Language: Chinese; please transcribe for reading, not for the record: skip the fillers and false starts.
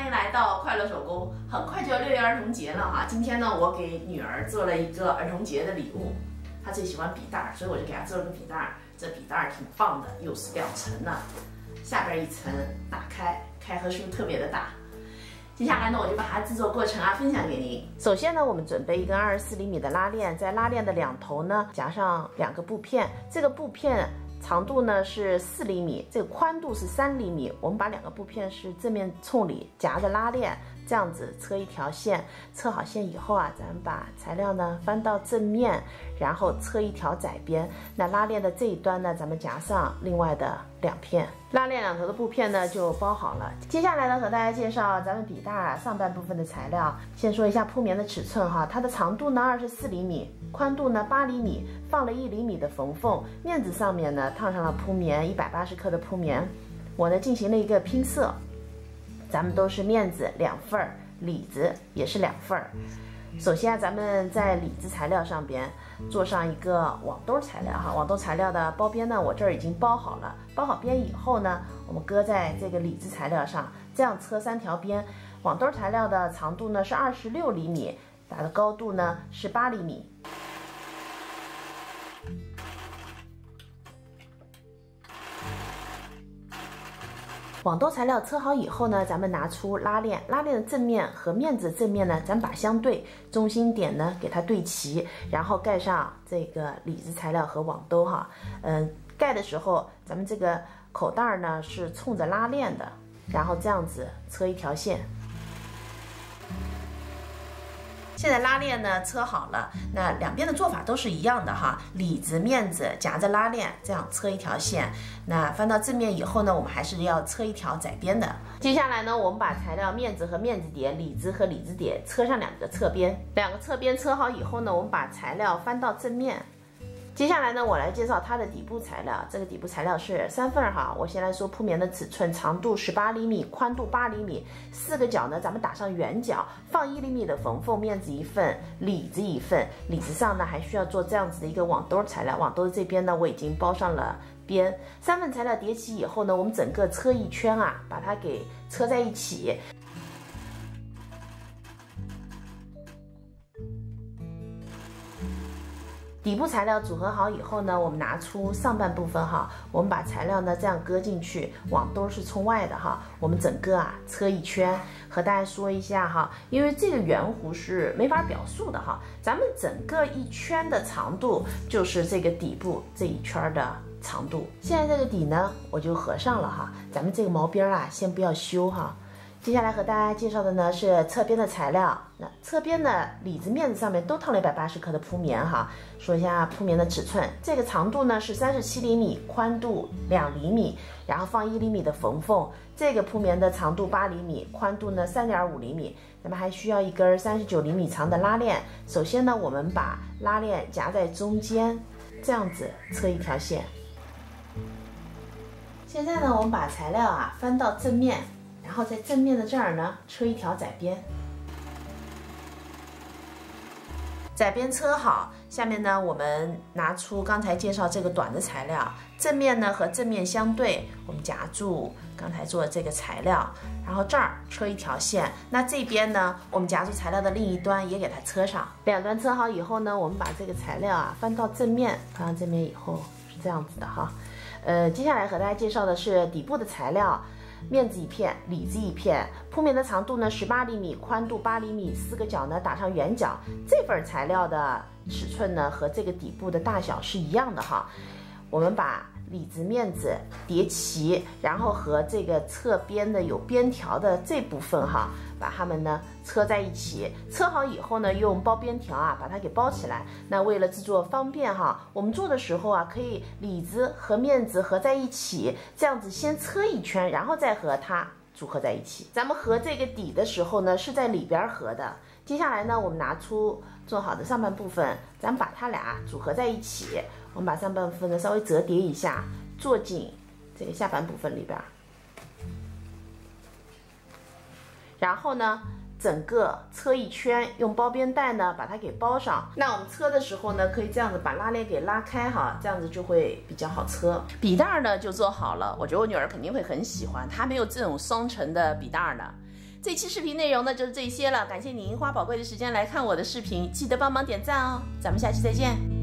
迎来到快乐手工。很快就要6月儿童节了哈，今天呢，我给女儿做了一个儿童节的礼物。她最喜欢笔袋，所以我就给她做了个笔袋。这笔袋挺棒的，又是2层的，下边一层打开，开合数特别的大。接下来呢，我就把它制作过程分享给您。首先呢，我们准备一根24厘米的拉链，在拉链的2头呢夹上2个布片，这个布片长度呢是4厘米，这个宽度是3厘米。我们把2个布片是正面冲里夹着拉链，这样子车一条线。车好线以后咱们把材料呢翻到正面，然后车一条窄边。那拉链的这一端呢，咱们夹上另外的2片。拉链2头的布片呢就包好了。接下来呢，和大家介绍咱们笔袋上半部分的材料。先说一下铺棉的尺寸哈，它的长度呢24厘米，宽度呢8厘米，放了1厘米的缝缝。面子上面呢烫上了铺棉180克的铺棉。我呢进行了一个拼色，咱们都是面子2份儿，里子也是2份儿。首先咱们在里子材料上边做上一个网兜材料哈，网兜材料的包边呢，我这儿已经包好了。包好边以后呢，我们搁在这个里子材料上，这样车3条边。网兜材料的长度呢是26厘米，打的高度呢是8厘米。网兜材料车好以后呢，咱们拿出拉链，拉链的正面和面子正面呢，咱们把相对，中心点呢给它对齐，然后盖上这个里子材料和网兜哈。盖的时候，咱们这个口袋呢是冲着拉链的，然后这样子车一条线。现在拉链呢车好了，那2边的做法都是一样的哈，里子面子夹着拉链，这样车一条线。那翻到正面以后呢，我们还是要车一条窄边的。接下来呢，我们把材料面子和面子碟，里子和里子碟车上2个侧边，2个侧边车好以后呢，我们把材料翻到正面。接下来呢，我来介绍它的底部材料。这个底部材料是3份哈。我先来说铺棉的尺寸，长度18厘米，宽度8厘米，4个角呢，咱们打上圆角，放1厘米的缝缝，面子1份，里子1份。里子上呢，还需要做这样子的一个网兜材料。网兜的这边呢，我已经包上了边。3份材料叠起以后呢，我们整个车一圈把它给车在一起。底部材料组合好以后呢，我们拿出上半部分哈，我们把材料呢这样搁进去，网兜是冲外的哈，我们整个车一圈。和大家说一下哈，因为这个圆弧是没法表述的哈，咱们整个一圈的长度就是这个底部这一圈的长度。现在这个底呢，我就合上了哈，咱们这个毛边先不要修哈。接下来和大家介绍的呢是侧边的材料，那侧边的里子面子上面都烫了180克的铺棉哈。说一下铺棉的尺寸，这个长度呢是37厘米，宽度2厘米，然后放1厘米的缝缝。这个铺棉的长度8厘米，宽度呢3.5厘米。咱们还需要一根39厘米长的拉链。首先呢，我们把拉链夹在中间，这样子车一条线。现在呢，我们把材料翻到正面。然后在正面的这儿呢，车一条窄边。窄边车好，下面呢，我们拿出刚才介绍这个短的材料，正面呢和正面相对，我们夹住刚才做的这个材料，然后这儿车一条线。那这边呢，我们夹住材料的另一端也给它车上。2端车好以后呢，我们把这个材料翻到正面，翻到正面以后是这样子的哈。接下来和大家介绍的是底部的材料。面子1片，里子1片，铺棉的长度呢18厘米，宽度8厘米，4个角呢打上圆角。这份材料的尺寸呢和这个底部的大小是一样的哈。我们把里子面子叠齐，然后和这个侧边的有边条的这部分把它们呢车在一起。车好以后呢，用包边条把它给包起来。那为了制作方便我们做的时候可以里子和面子合在一起，这样子先车一圈，然后再和它组合在一起。咱们合这个底的时候呢，是在里边合的。接下来呢，我们拿出做好的上半部分，咱们把它俩组合在一起。我们把上半部分呢稍微折叠一下，做进这个下半部分里边。然后呢，整个车一圈，用包边带呢把它给包上。那我们车的时候呢，可以这样子把拉链给拉开这样子就会比较好车。笔袋呢就做好了，我觉得我女儿肯定会很喜欢，她没有这种双层的笔袋呢。这期视频内容呢就是这些了，感谢你花宝贵的时间来看我的视频，记得帮忙点赞哦，咱们下期再见。